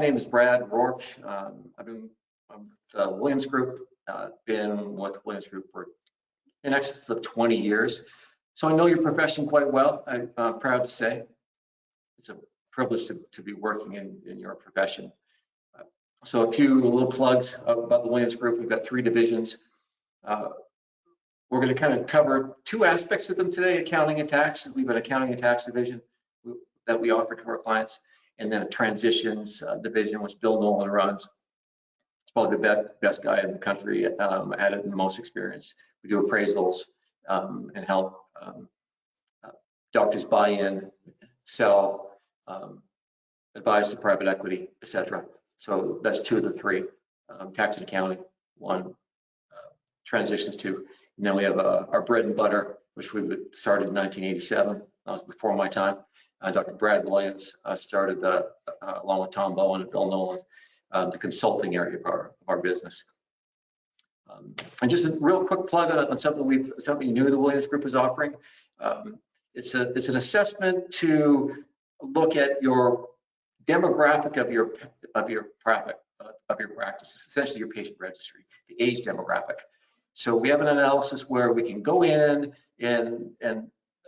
name is Brad Rourke. I've been with Williams Group, been with Williams Group for in excess of 20 years. So I know your profession quite well, I'm proud to say. It's a privilege to be working in your profession. So a few little plugs about the Williams Group. We've got 3 divisions. We're going to kind of cover 2 aspects of them today, accounting and tax. We have an accounting and tax division that we offer to our clients, and then a transitions division, which Bill Nolan runs. It's probably the best guy in the country at it and the most experience. We do appraisals and help doctors buy in, sell, advise to private equity, etc. So that's 2 of the 3, tax and accounting, 1, transitions 2. And then we have our bread and butter, which we started in 1987. That was before my time. Dr. Brad Williams started along with Tom Bowen and Bill Nolan, the consulting area of our business. And just a real quick plug on something new the Williams Group is offering. It's an assessment to look at your demographic of your practice, essentially your patient registry, the age demographic. So we have an analysis where we can go in and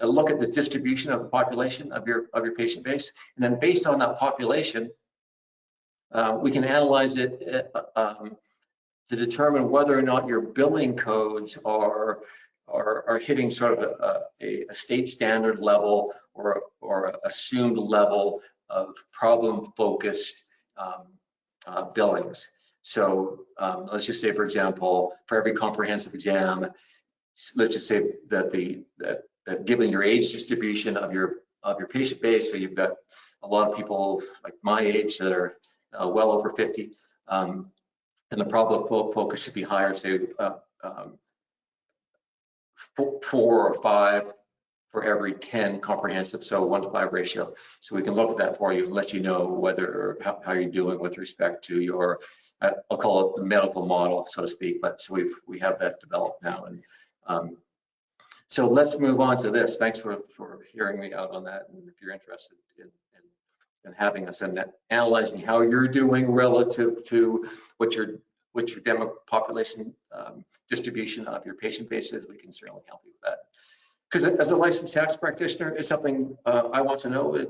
look at the distribution of the population of your patient base, and then based on that population, we can analyze it to determine whether or not your billing codes are hitting sort of a state standard level or assumed level of problem-focused billings. So let's just say, for example, for every comprehensive exam, let's just say that given your age distribution of your patient base, so you've got a lot of people like my age that are well over 50, and the problem focus should be higher, say 4 or 5 for every 10 comprehensive, so 1-to-5 ratio. So we can look at that for you and let you know how you're doing with respect to your, I'll call it the medical model, so to speak. But so we have that developed now, and so let's move on to this. Thanks for hearing me out on that, and if you're interested in having us and analyzing how you're doing relative to what your population distribution of your patient base is, we can certainly help you with that. Because as a licensed tax practitioner, it's something I want to know.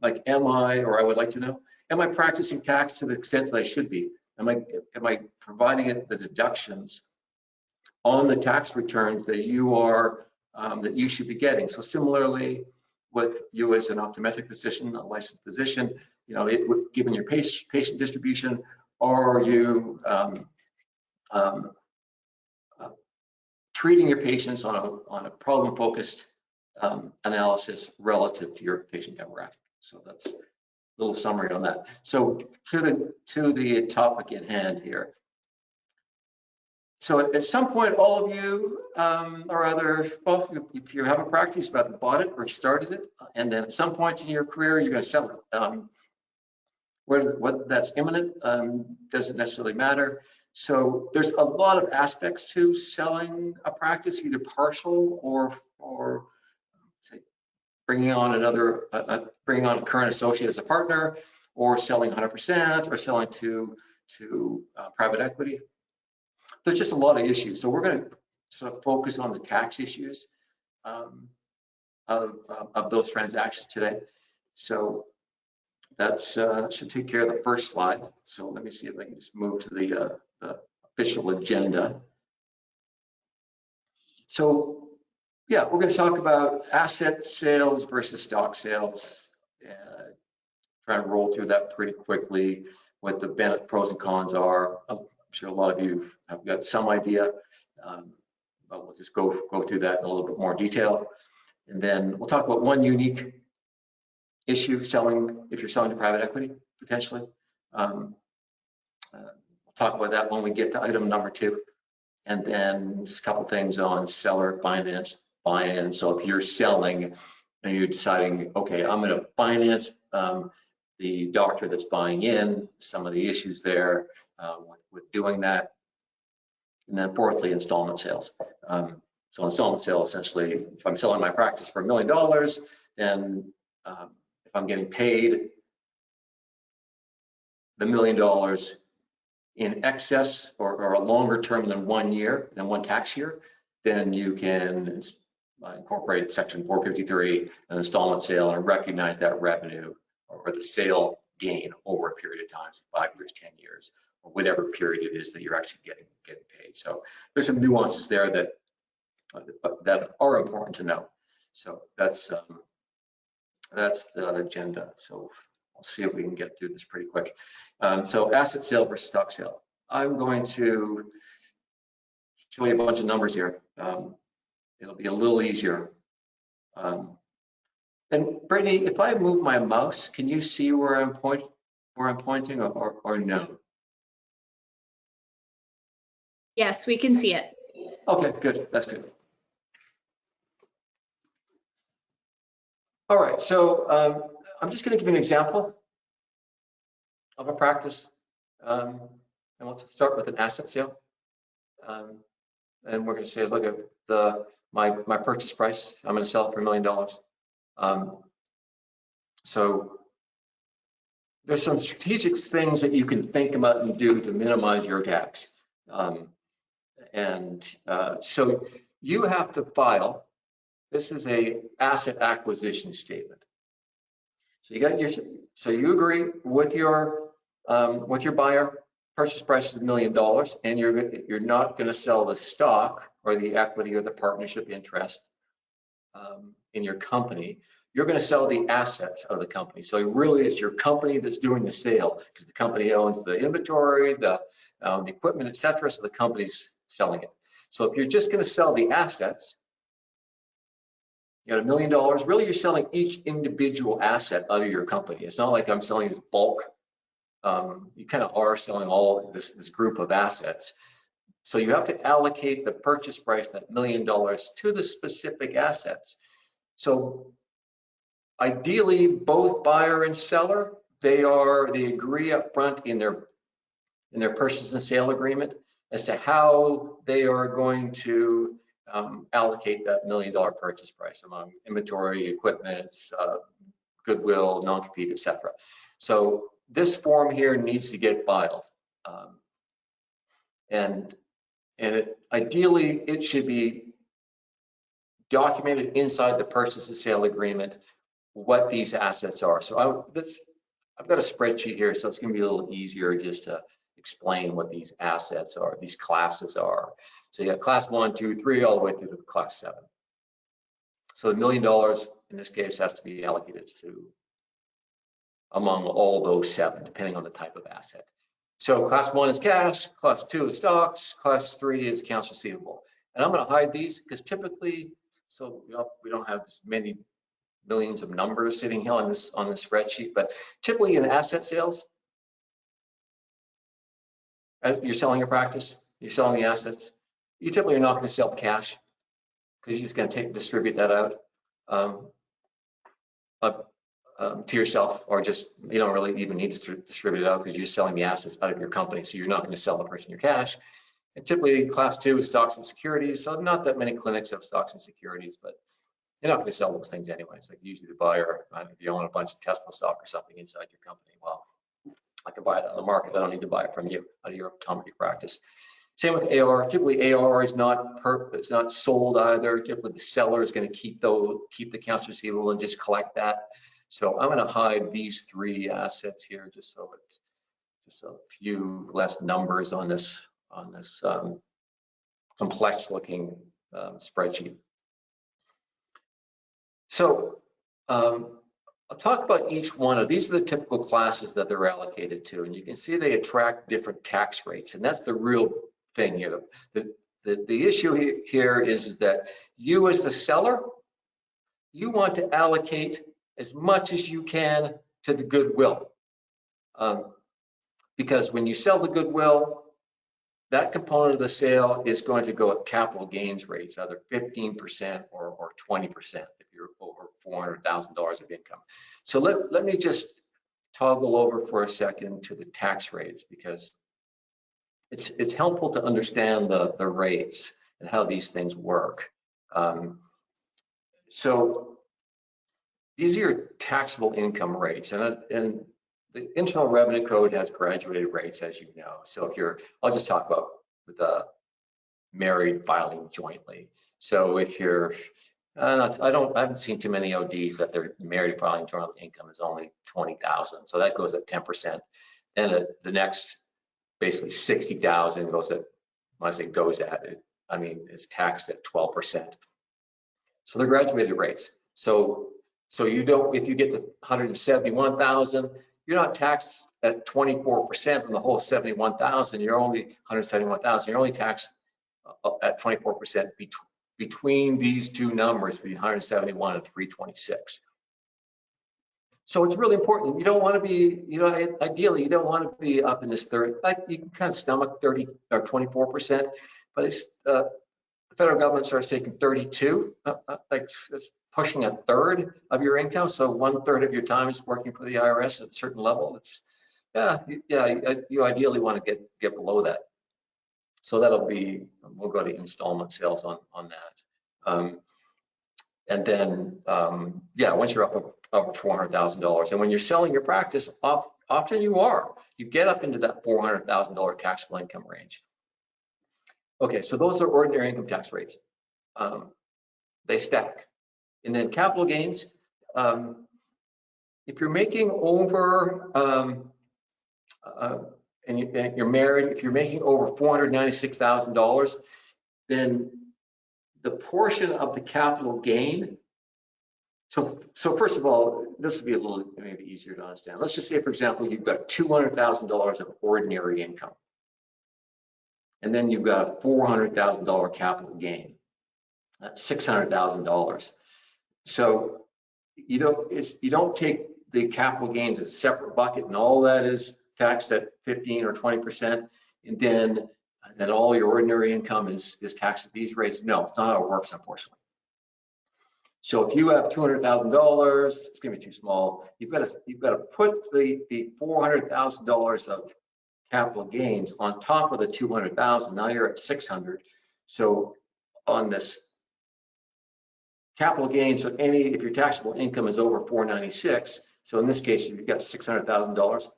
Like, I would like to know, am I practicing tax to the extent that I should be? Am I providing it the deductions on the tax returns that you should be getting? So similarly, with you as an optometric physician, a licensed physician, given your patient distribution, are you treating your patients on a problem-focused analysis relative to your patient demographic? So that's a little summary on that. So to the topic at hand here. So at some point, all of you or other, well, if you have a practice, you've either bought it or started it, and then at some point in your career, you're going to sell it. Whether that's imminent doesn't necessarily matter. So there's a lot of aspects to selling a practice, either partial or say bringing on a current associate as a partner, or selling 100%, or selling to private equity. There's just a lot of issues. So we're going to sort of focus on the tax issues of those transactions today. So that's should take care of the first slide. So let me see if I can just move to the official agenda. So yeah, we're going to talk about asset sales versus stock sales. Trying to roll through that pretty quickly, what the pros and cons are. I'm sure a lot of you have got some idea, but we'll just go through that in a little bit more detail. And then we'll talk about one unique issue if you're selling to private equity, potentially. We'll talk about that when we get to item number 2. And then just a couple things on seller finance buy-in. So if you're selling and you're deciding, okay, I'm going to finance the doctor that's buying in, some of the issues there with doing that. And then fourthly, installment sales. So installment sale, essentially, if I'm selling my practice for $1 million, then if I'm getting paid the $1 million in excess or a longer term than 1 year, than 1 tax year, then you can incorporate Section 453, an installment sale, and recognize that revenue or the sale gain over a period of time, so 5 years, 10 years, or whatever period it is that you're actually getting paid. So there's some nuances there that are important to know. So that's the agenda. So we'll see if we can get through this pretty quick. So asset sale versus stock sale. I'm going to show you a bunch of numbers here. It'll be a little easier. And Brittany, if I move my mouse, can you see where I'm pointing or no? Yes, we can see it. Okay, good. That's good. All right, so I'm just going to give you an example of a practice, and let's start with an asset sale. And we're going to say, look at my purchase price. I'm going to sell it for $1 million. So there's some strategic things that you can think about and do to minimize your tax. So you have to file. This is a asset acquisition statement. So you agree with your buyer. Purchase price is $1 million, and you're not going to sell the stock or the equity or the partnership interest in your company. You're going to sell the assets of the company. So really, it's your company that's doing the sale because the company owns the inventory, the equipment, etc. So the company's selling it. So if you're just going to sell the assets, you got $1 million. Really, you're selling each individual asset out of your company. It's not like I'm selling this bulk. You kind of are selling all this group of assets. So you have to allocate the purchase price, that $1 million, to the specific assets. So ideally, both buyer and seller, they agree up front in their purchase and sale agreement as to how they are going to allocate that $1 million purchase price among inventory, equipment, goodwill, non-compete, etc. So this form here needs to get filed, ideally it should be documented inside the purchase and sale agreement what these assets are. So I've got a spreadsheet here, so it's going to be a little easier just to explain what these assets are, these classes are. So you got class 1, 2, 3, all the way through to class 7. So $1 million in this case has to be allocated to among all those 7, depending on the type of asset. So class 1 is cash, class 2 is stocks, class 3 is accounts receivable. And I'm going to hide these because typically, so we don't have as many millions of numbers sitting here on this spreadsheet, but typically in asset sales, you're selling your practice, you're selling the assets, you typically are not going to sell the cash because you're just going to distribute that out to yourself, or just you don't really even need to distribute it out because you're selling the assets out of your company, so you're not going to sell the person your cash. And typically class 2 is stocks and securities, so not that many clinics have stocks and securities, but you're not going to sell those things anyways. Like usually the buyer, if you own a bunch of Tesla stock or something inside your company, well, I can buy that on the market. I don't need to buy it from you out of your optometry practice. Same with AR. Typically AR is it's not sold either. Typically the seller is going to keep the accounts receivable and just collect that. So I'm going to hide these 3 assets here just so it's just a few less numbers on this complex looking spreadsheet. So I'll talk about each one of these. Are the typical classes that they're allocated to, and you can see they attract different tax rates, and that's the real thing here. The issue here is that you as the seller, you want to allocate as much as you can to the goodwill, because when you sell the goodwill, that component of the sale is going to go at capital gains rates, either 15% or 20% if you're over $400,000 of income. So let me just toggle over for a second to the tax rates, because it's helpful to understand the rates and how these things work. So these are your taxable income rates, and the Internal Revenue Code has graduated rates, as you know. So if you're, I'll just talk about the married filing jointly. So if you're, I haven't seen too many ODs that their married filing joint income is only 20,000. So that goes at 10%. Then the next, basically 60,000 goes at, when I say goes at it, I mean it's taxed at 12%. So they're graduated rates. So you don't, if you get to 171,000, you're not taxed at 24% on the whole 71,000. You're only 171,000. You're only taxed at 24% between these two numbers, between 171 and 326. So it's really important. You don't want to be, ideally, you don't want to be up in this third. Like you can kind of stomach 30 or 24%, but it's the federal government starts taking 32, like it's pushing a third of your income. So 1/3 of your time is working for the IRS at a certain level. It's you ideally want to get below that. So that'll be, we'll go to installment sales on that. And then, once you're up over $400,000, and when you're selling your practice, often you get up into that $400,000 taxable income range. Okay, so those are ordinary income tax rates. They stack. And then capital gains, if you're making over, and you're married, if you're making over $496,000, then the portion of the capital gain, so first of all, this would be a little maybe easier to understand. Let's just say, for example, you've got $200,000 of ordinary income, and then you've got a $400,000 capital gain. That's $600,000. So you don't take the capital gains as a separate bucket, and all that is taxed at 15 or 20%, and then all your ordinary income is taxed at these rates. No, it's not how it works, unfortunately. So if you have $200,000, it's going to be too small. You've got to put the $400,000 of capital gains on top of the 200,000. Now you're at 600. So on this capital gains, so if your taxable income is over 496, so in this case, you've got $600,000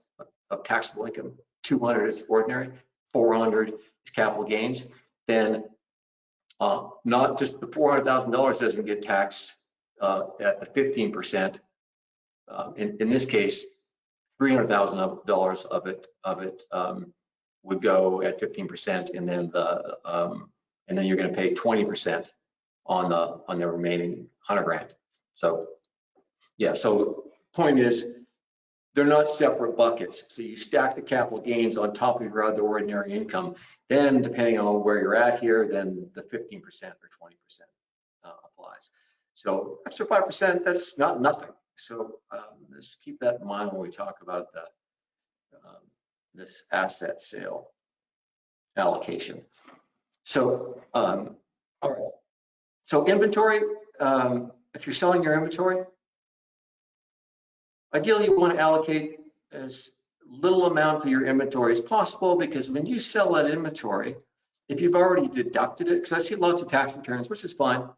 of taxable income, 200 is ordinary, 400 is capital gains, then not just the $400,000 doesn't get taxed at the 15%. In this case, $300,000 of it would go at 15%, and then you're going to pay 20% on the remaining 100 grand. So yeah, so point is, they're not separate buckets. So you stack the capital gains on top of your other ordinary income. Then depending on where you're at here, then the 15% or 20% applies. So extra 5%, that's not nothing. So let's keep that in mind when we talk about this asset sale allocation. So all right. So inventory, if you're selling your inventory, ideally, you want to allocate as little amount of your inventory as possible, because when you sell that inventory, if you've already deducted it, because I see lots of tax returns, which is fine.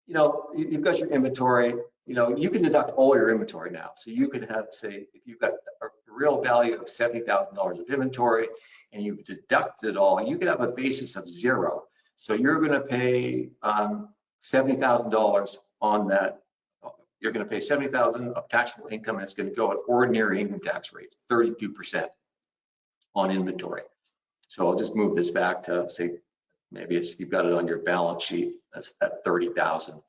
You've got your inventory, you can deduct all your inventory now. So you could have, say, if you've got a real value of $70,000 of inventory and you've deducted it all, you could have a basis of 0. So you're going to pay $70,000 on that. You're going to pay $70,000 of taxable income, and it's going to go at ordinary income tax rates, 32% on inventory. So I'll just move this back to, say, maybe you've got it on your balance sheet, that's at 30,000.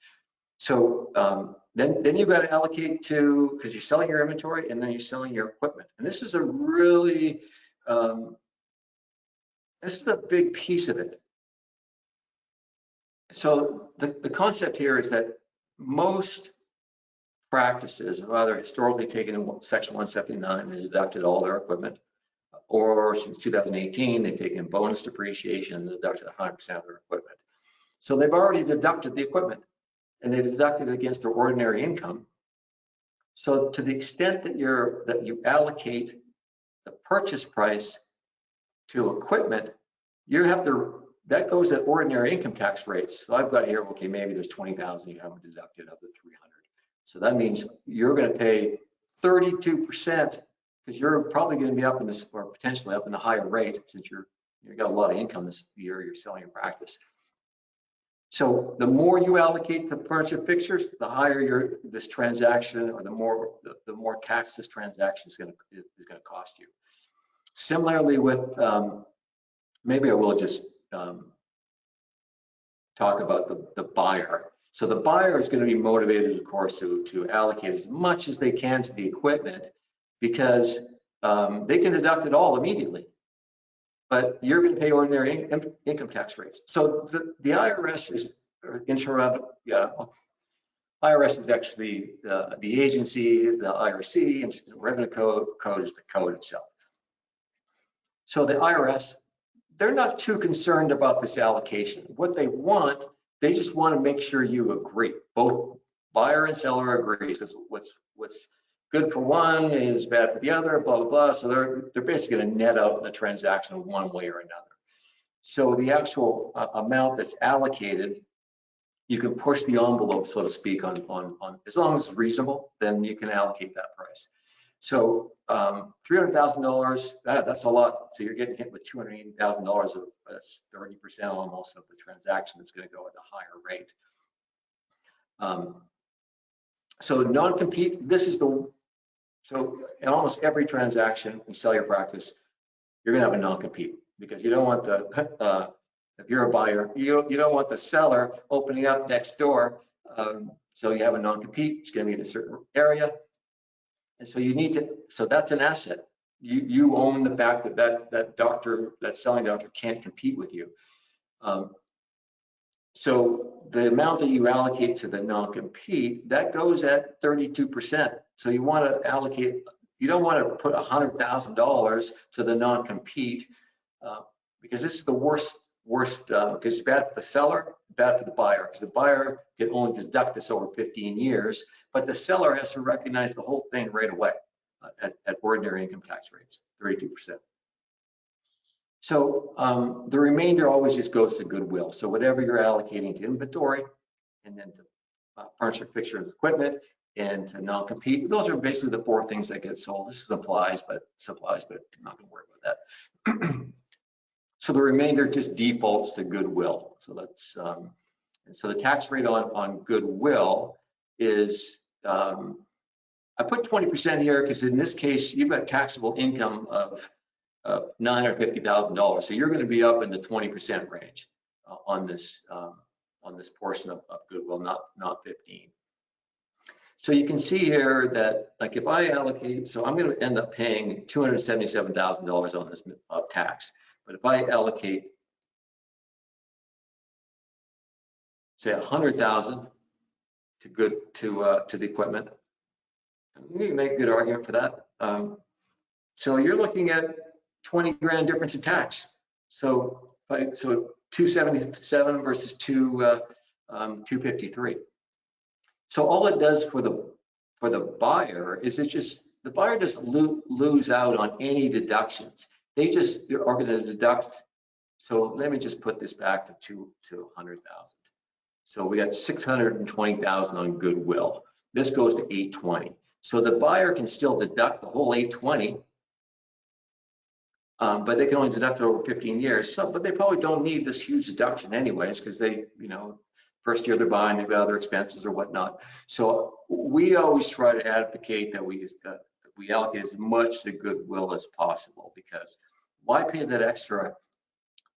So then you've got to allocate to, because you're selling your inventory and then you're selling your equipment. And this is a really, this is a big piece of it. So the concept here is that most practices have either historically taken in Section 179 and deducted all their equipment, or since 2018, they've taken bonus depreciation and deducted 100% of their equipment. So they've already deducted the equipment, and they deducted it against their ordinary income. So to the extent that you allocate the purchase price to equipment, that goes at ordinary income tax rates. So I've got here, okay, maybe there's 20,000 you haven't deducted of the 300. So that means you're going to pay 32%, because you're probably going to be up in this, or potentially up in the higher rate, since you've got a lot of income this year, you're selling your practice. So the more you allocate to furniture fixtures, the higher this transaction, or the more tax this transaction is going to cost you. Similarly with, maybe I will just talk about the buyer. So the buyer is going to be motivated, of course, to allocate as much as they can to the equipment, because they can deduct it all immediately, but you're going to pay ordinary income tax rates. So the IRS is IRS is actually the agency, the IRC, and revenue code is the code itself. So the IRS, they're not too concerned about this allocation. What they want, they just want to make sure you agree. Both buyer and seller agree, because what's good for one is bad for the other, blah, blah, blah. So they're basically going to net out the transaction one way or another. So the actual amount that's allocated, you can push the envelope, so to speak, on as long as it's reasonable, then you can allocate that price. So $300,000, that's a lot. So you're getting hit with $280,000 of, that's 30% almost of the transaction that's going to go at a higher rate. So non-compete, so in almost every transaction, you sell your practice, you're going to have a non-compete, because you don't want if you're a buyer, you don't want the seller opening up next door. So you have a non-compete, it's going to be in a certain area. And so you need to, so that's an asset. You own the fact that doctor, that selling doctor can't compete with you. So the amount that you allocate to the non-compete, that goes at 32%. So you want to allocate, you don't want to put $100,000 to the non-compete, because this is the worst, because it's bad for the seller, bad for the buyer, because the buyer can only deduct this over 15 years, but the seller has to recognize the whole thing right away at ordinary income tax rates, 32%. So the remainder always just goes to goodwill. So whatever you're allocating to inventory, and then to furniture, fixture, and equipment, and to non-compete, those are basically the four things that get sold. This is supplies, but I'm not going to worry about that. So the remainder just defaults to goodwill. So that's so the tax rate on goodwill is, I put 20% here because in this case you've got taxable income of $950,000. So you're going to be up in the 20% range on this portion of goodwill, not 15. So you can see here that, like, if I allocate, so I'm going to end up paying $277,000 on this tax. But if I allocate, say, $100,000 to the equipment, you can make a good argument for that. So you're looking at 20 grand difference in tax. So 277 versus 253. So all it does for the buyer is the buyer doesn't lose out on any deductions. They're going to deduct. So let me just put this back to 100,000. So we got 620,000 on goodwill. This goes to 820. So the buyer can still deduct the whole 820, but they can only deduct it over 15 years. So, but they probably don't need this huge deduction anyways, because they, first year they're buying, they've got other expenses or whatnot. So we always try to advocate that we allocate as much to goodwill as possible, because why pay that extra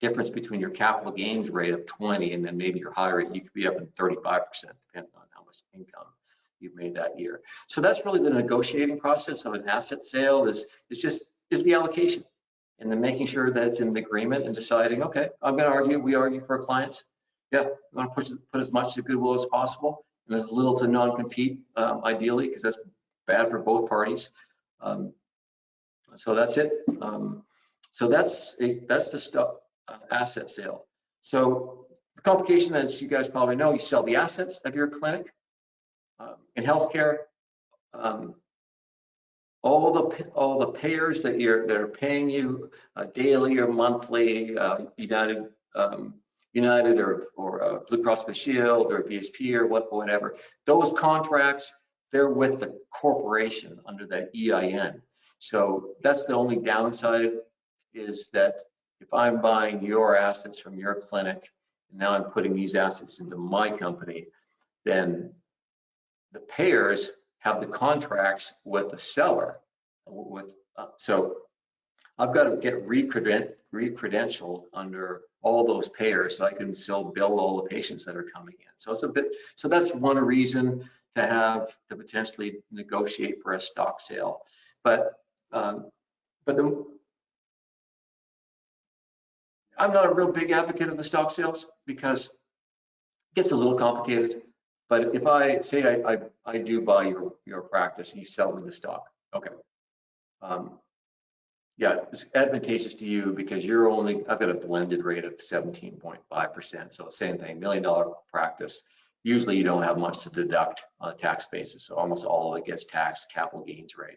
difference between your capital gains rate of 20 and then maybe your high rate? You could be up in 35%, depending on how much income you've made that year. So that's really the negotiating process of an asset sale is the allocation, and then making sure that it's in the agreement and deciding, okay, we argue for our clients. Yeah, we want to put as much to goodwill as possible and as little to non-compete, ideally, because that's bad for both parties. So that's it. So that's the asset sale. So the complication, as you guys probably know, you sell the assets of your clinic. In healthcare, all the payers that are paying you daily or monthly, United or Blue Cross Blue Shield or BSP or whatever, those contracts they're with the corporation under that EIN. So that's the only downside, is that if I'm buying your assets from your clinic, and now I'm putting these assets into my company, then the payers have the contracts with the seller. So I've got to get re-credentialed under all those payers so I can still bill all the patients that are coming in. So it's a bit, so that's one reason to potentially negotiate for a stock sale. But I'm not a real big advocate of the stock sales because it gets a little complicated. But if I say I do buy your practice and you sell me the stock, okay. Yeah, it's advantageous to you because I've got a blended rate of 17.5%. So same thing, $1 million practice. Usually you don't have much to deduct on a tax basis. So almost all of it gets taxed, capital gains rate.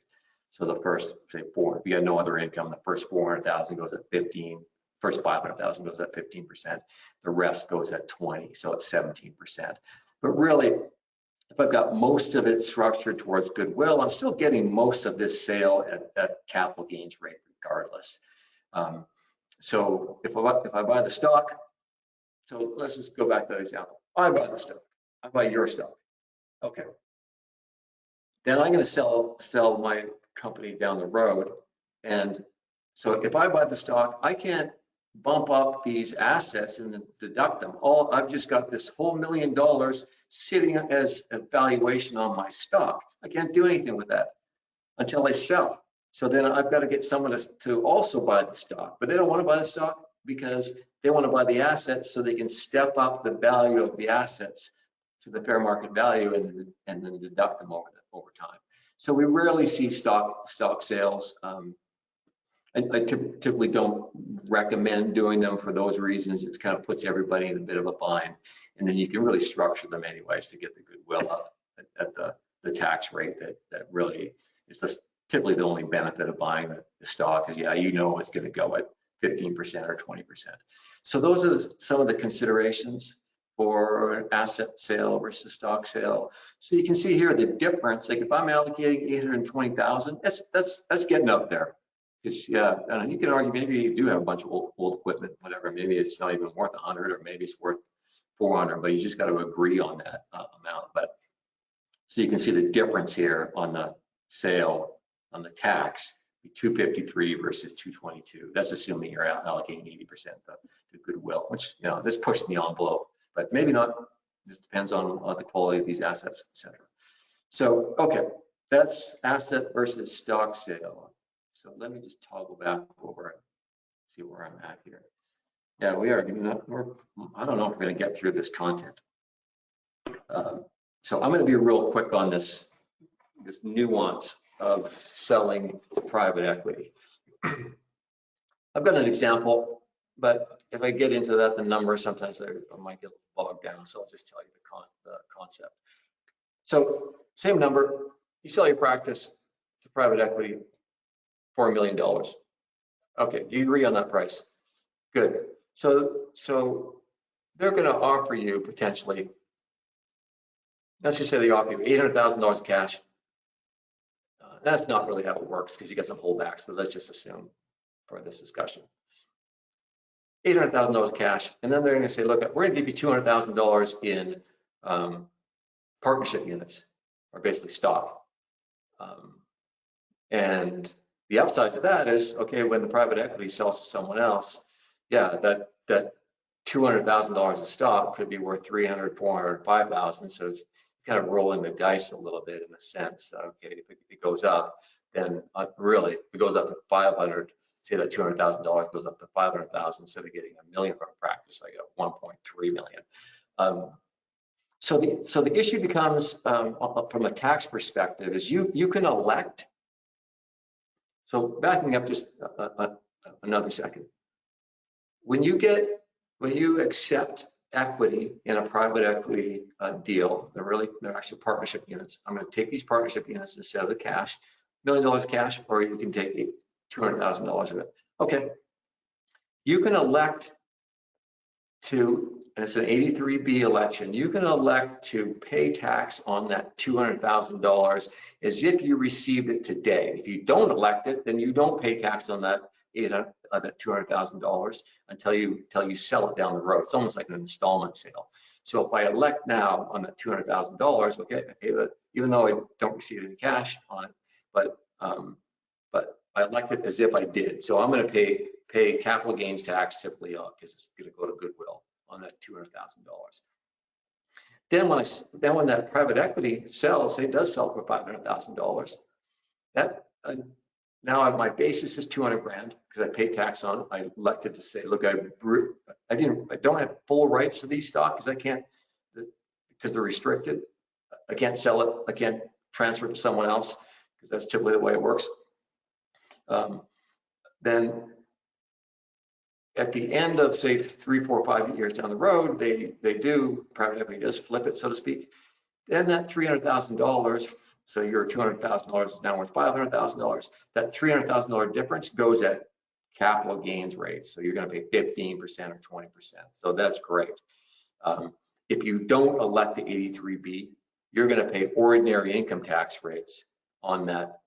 So the first, say, if you got no other income, the first 400,000 goes at 15, first 500,000 goes at 15%. The rest goes at 20, so it's 17%. But really, if I've got most of it structured towards goodwill, I'm still getting most of this sale at capital gains rate regardless. So if I buy the stock, so let's just go back to that example. I buy the stock, I buy your stock. Okay. Then I'm going to sell my company down the road. And so if I buy the stock, I can't bump up these assets and deduct them. I've just got this whole $1 million sitting as a valuation on my stock. I can't do anything with that until I sell. So then I've got to get someone to also buy the stock, but they don't want to buy the stock because they want to buy the assets so they can step up the value of the assets to the fair market value and then deduct them over time. So we rarely see stock sales. I typically don't recommend doing them for those reasons. It kind of puts everybody in a bit of a bind, and then you can really structure them anyways to get the goodwill up at the tax rate that really is typically the only benefit of buying the stock is, yeah, you know it's going to go at 15% or 20%. So those are some of the considerations for an asset sale versus stock sale. So you can see here the difference. Like if I'm allocating 820,000, that's getting up there. Because yeah, you can argue maybe you do have a bunch of old equipment, whatever. Maybe it's not even worth 100, or maybe it's worth 400. But you just got to agree on that amount. But so you can see the difference here on the sale on the tax, 253 versus 222. That's assuming you're allocating 80% to goodwill, which this pushed the envelope, but maybe not. This depends on the quality of these assets, etc. So okay, that's asset versus stock sale. So let me just toggle back over and see where I'm at here. Yeah, we are giving up. I don't know if we're going to get through this content. So I'm going to be real quick on this nuance of selling to private equity. I've got an example, but if I get into that, the numbers sometimes I might get bogged down. So I'll just tell you the concept. So same number, you sell your practice to private equity for $1 million. Okay, do you agree on that price? Good. So they're going to offer you potentially, let's just say they offer you $800,000 cash. That's not really how it works because you get some holdbacks, but let's just assume for this discussion. $800,000 cash, and then they're going to say, look, we're going to give you $200,000 in partnership units, or basically stock. And the upside to that is, okay, when the private equity sells to someone else, yeah, that $200,000 of stock could be worth 300, 400, 5,000. So it's kind of rolling the dice a little bit in a sense. Okay, if it goes up, then really, if it goes up to 500, say that $200,000 goes up to 500,000 instead of getting $1 million from a practice, I get 1.3 million. So the issue becomes from a tax perspective is you can elect. So backing up just another second, when you accept equity in a private equity deal, they're actually partnership units. I'm going to take these partnership units instead of the cash, $1 million cash, or you can take $200,000 of it. Okay, you can elect to and it's an 83B election, you can elect to pay tax on that $200,000 as if you received it today. If you don't elect it, then you don't pay tax on that $200,000 until you sell it down the road. It's almost like an installment sale. So if I elect now on that $200,000, okay, I pay that, even though I don't receive any cash on it, but I elect it as if I did. So I'm going to pay capital gains tax typically because it's going to go to goodwill on that $200,000. Then when that private equity sells, say it does sell for $500,000, that now my basis is 200 grand because I paid tax on it. I elected to say, look, I don't have full rights to these stocks because I can't, because they're restricted. I can't sell it. I can't transfer it to someone else because that's typically the way it works. Then at the end of say 3, 4, 5 years down the road, private equity does flip it, so to speak. Then that $300,000, so your $200,000 is now worth $500,000. That $300,000 difference goes at capital gains rates. So you're going to pay 15% or 20%. So that's great. If you don't elect the 83B, you're going to pay ordinary income tax rates on that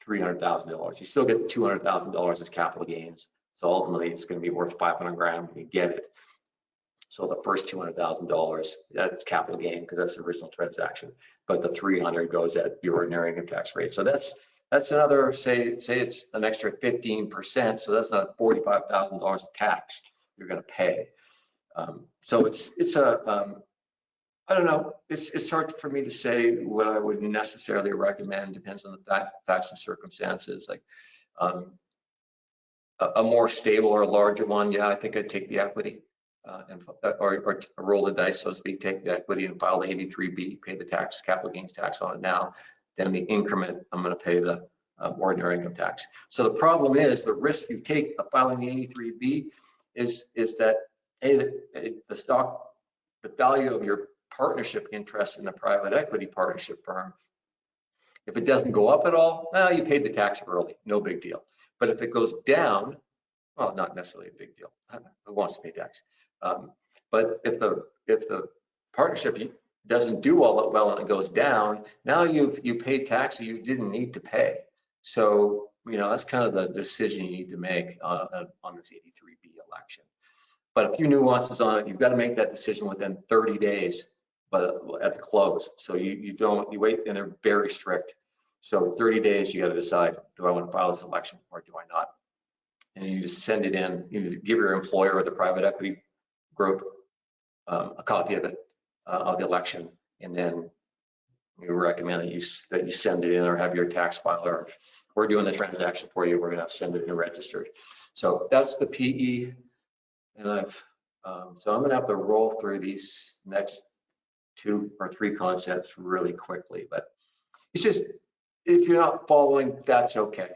$300,000. You still get $200,000 as capital gains. So ultimately, it's going to be worth 500 grand when you get it. So the first $200,000, that's capital gain because that's the original transaction. But the 300 goes at your ordinary income tax rate. So that's another, say it's an extra 15%. So that's not $45,000 of tax you're going to pay. So I don't know. It's hard for me to say what I would necessarily recommend. Depends on the facts and circumstances. Like a more stable or larger one, yeah, I think I'd take the equity or roll the dice, so to speak. Take the equity and file the 83B, pay the tax, capital gains tax on it now. Then the increment, I'm going to pay the ordinary income tax. So the problem is the risk you take of filing the 83B is that the value of your partnership interest in the private equity partnership firm, if it doesn't go up at all, well, you paid the tax early, no big deal. But if it goes down, well, not necessarily a big deal. Who wants to pay tax? But if the partnership doesn't do all that well and it goes down, now you paid tax that you didn't need to pay. So that's kind of the decision you need to make on this 83B election. But a few nuances on it. You've got to make that decision within 30 days, but at the close. So you wait, and they're very strict. So 30 days, you got to decide: do I want to file this election or do I not? And you just send it in. You give your employer or the private equity group a copy of it of the election, and then we recommend that you send it in or have your tax filer. We're doing the transaction for you. We're going to send it in registered. So that's the PE. And so I'm going to have to roll through these next 2 or 3 concepts really quickly. But it's just, if you're not following, that's okay.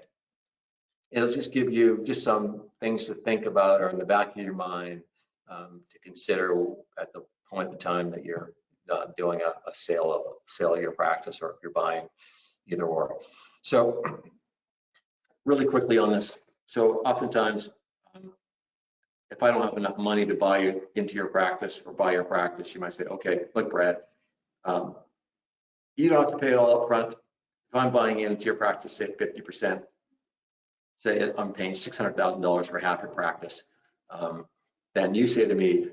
It'll just give you just some things to think about or in the back of your mind to consider at the point in time that you're doing a sale of your practice, or if you're buying, either or. So really quickly on this. So oftentimes, if I don't have enough money to buy you into your practice or buy your practice, you might say, okay, look, Brad, you don't have to pay it all up front. If I'm buying into your practice, say 50%, say I'm paying $600,000 for half your practice, then you say to me,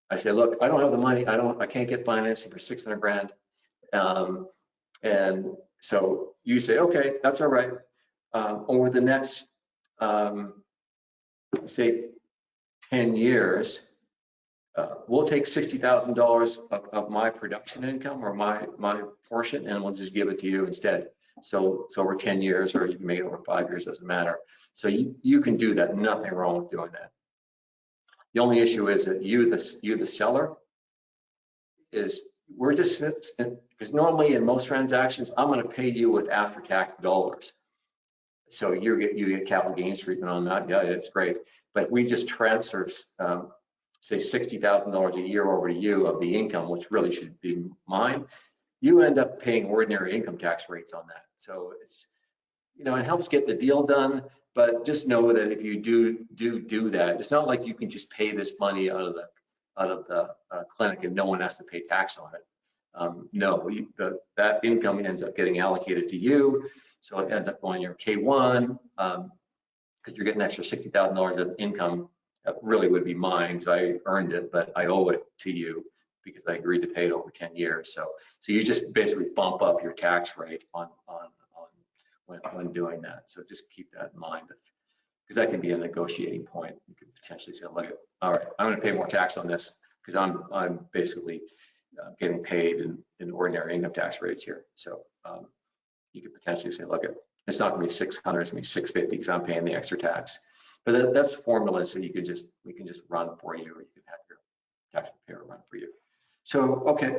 I say, look, I don't have the money. I can't get financing for 600 grand. And so you say, okay, that's all right. Over the next, say, 10 years, we'll take $60,000 of my production income or my portion, and we'll just give it to you instead. So over 10 years, or you can make it over 5 years, doesn't matter. So you can do that. Nothing wrong with doing that. The only issue is that you, the seller, we're just, because normally in most transactions, I'm going to pay you with after-tax dollars. So you get capital gains treatment on that. Yeah, it's great. But we just transfer, say $60,000 a year over to you of the income, which really should be mine. You end up paying ordinary income tax rates on that. So it's, it helps get the deal done. But just know that if you do that, it's not like you can just pay this money out the clinic and no one has to pay tax on it. No, that income ends up getting allocated to you, so it ends up going your K1 because you're getting an extra $60,000 of income. That really would be mine, so I earned it, but I owe it to you because I agreed to pay it over 10 years. So you just basically bump up your tax rate on when doing that. So just keep that in mind, because that can be a negotiating point. You could potentially say, look, all right, I'm going to pay more tax on this because I'm basically getting paid in ordinary income tax rates here. So you could potentially say, look, it's not going to be 600, it's going to be 650 because I'm paying the extra tax. But that's formulas that we can just run for you, or you can have your tax preparer run for you. So okay,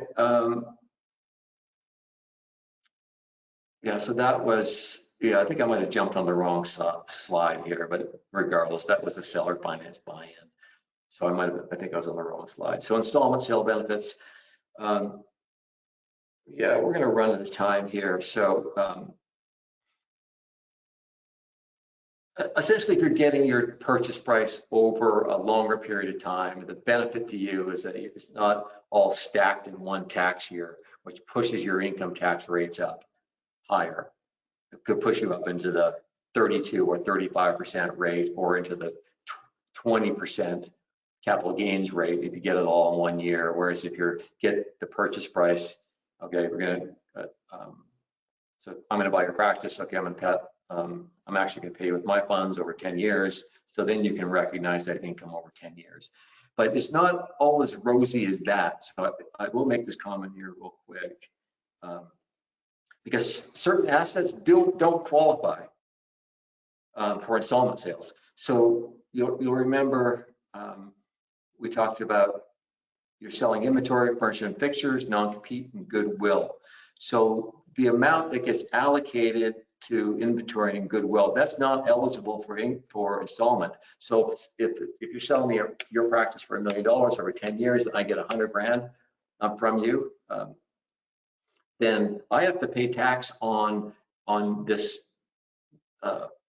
yeah. So that was, yeah. I think I might have jumped on the wrong slide here, but regardless, that was a seller finance buy-in. So I think I was on the wrong slide. So installment sale benefits. Yeah, we're going to run out of time here. So essentially, if you're getting your purchase price over a longer period of time, the benefit to you is that it's not all stacked in one tax year, which pushes your income tax rates up higher. It could push you up into the 32 or 35% rate, or into the 20% capital gains rate if you get it all in 1 year. Whereas if you get the purchase price, okay, we're going to, so I'm going to buy your practice. Okay, I'm actually going to pay you with my funds over 10 years. So then you can recognize that income over 10 years. But it's not all as rosy as that. So I will make this comment here real quick, because certain assets don't qualify for installment sales. So you'll remember we talked about you're selling inventory, furniture and fixtures, non-compete, and goodwill. So the amount that gets allocated to inventory and goodwill, that's not eligible for installment. So if you're selling me your practice for $1 million over 10 years, and I get 100 grand from you, then I have to pay tax on this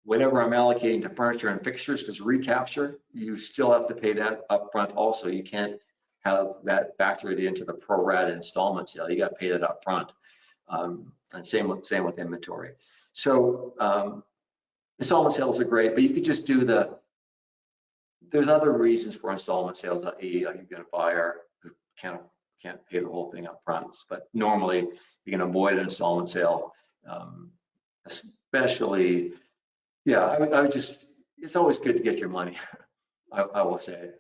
whatever I'm allocating to furniture and fixtures, because recapture, you still have to pay that upfront also. You can't have that factored into the pro rata installment sale. You got to pay that upfront. And same with inventory. So installment sales are great, but you could just do there's other reasons for installment sales, i.e. you get a buyer who can't pay the whole thing up front, but normally you can avoid an installment sale, especially, yeah, I would just, it's always good to get your money, I will say,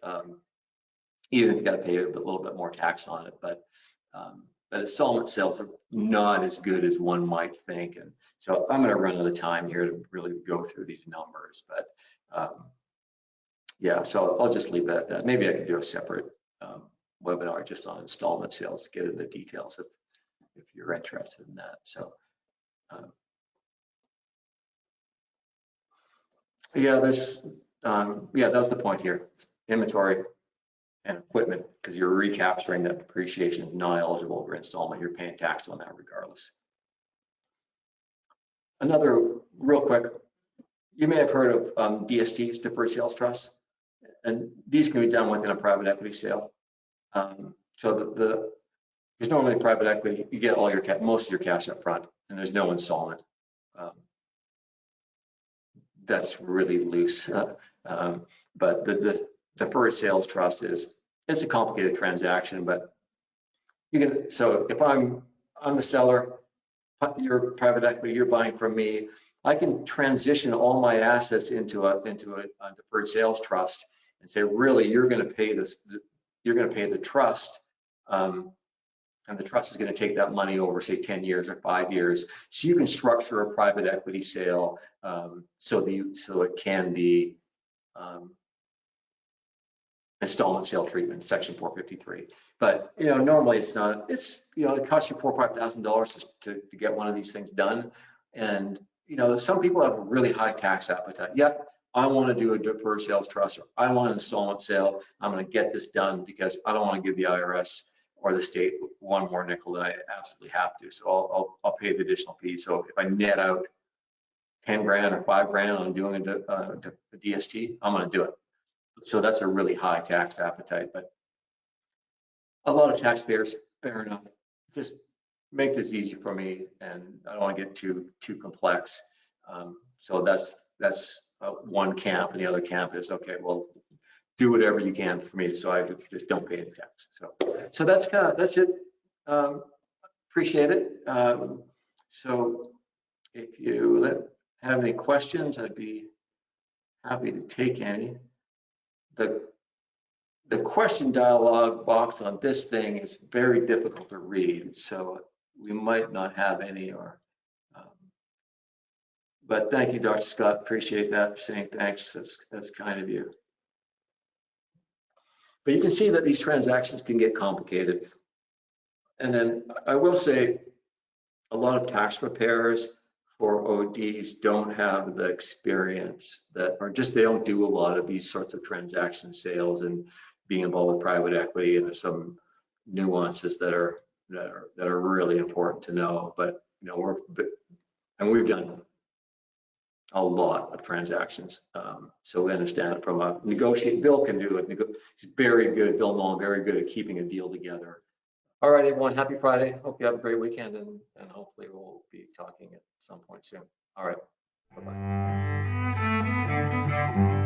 even if you got to pay a little bit more tax on it, but installment sales are not as good as one might think. And so I'm going to run out of time here to really go through these numbers, but yeah, so I'll just leave it at that. Maybe I could do a separate webinar just on installment sales to get into the details if you're interested in that. So yeah, that was the point here. Inventory and equipment, because you're recapturing that depreciation is not eligible for installment. You're paying tax on that regardless. Another real quick, you may have heard of DSTs, deferred sales trusts, and these can be done within a private equity sale. So there's normally private equity, you get all most of your cash up front, and there's no installment. That's really loose. But the deferred sales trust it's a complicated transaction, but you can, so if I'm the seller, you're private equity, you're buying from me, I can transition all my assets into a deferred sales trust and say, really, you're going to pay the trust, and the trust is going to take that money over, say, 10 years or 5 years. So you can structure a private equity sale so it can be installment sale treatment, Section 453. But normally it's not. It's it costs you $4,000 or $5,000 to get one of these things done. And some people have a really high tax appetite. Yep, I want to do a deferred sales trust, or I want an installment sale. I'm going to get this done because I don't want to give the IRS or the state one more nickel that I absolutely have to. So I'll pay the additional fee. So if I net out 10 grand or 5 grand on doing a DST, I'm going to do it. So that's a really high tax appetite. But a lot of taxpayers, fair enough. Just make this easy for me, and I don't want to get too complex. So that's one camp, and the other camp is, okay, well, do whatever you can for me, so I just don't pay any tax. So that's it. Appreciate it. So if you have any questions, I'd be happy to take any. The question dialog box on this thing is very difficult to read, so we might not have any, but thank you, Dr. Scott. Appreciate that, saying thanks. That's kind of you. But you can see that these transactions can get complicated. And then I will say a lot of tax preparers for ODs don't have the experience that, or just they don't do a lot of these sorts of transaction sales and being involved with private equity, and there's some nuances that are really important to know. But we've done a lot of transactions, so we understand it from a negotiate. Bill can do it. He's very good. Bill Nolan, very good at keeping a deal together. All right, everyone. Happy Friday. Hope you have a great weekend, and hopefully we'll be talking at some point soon. All right. Bye-bye.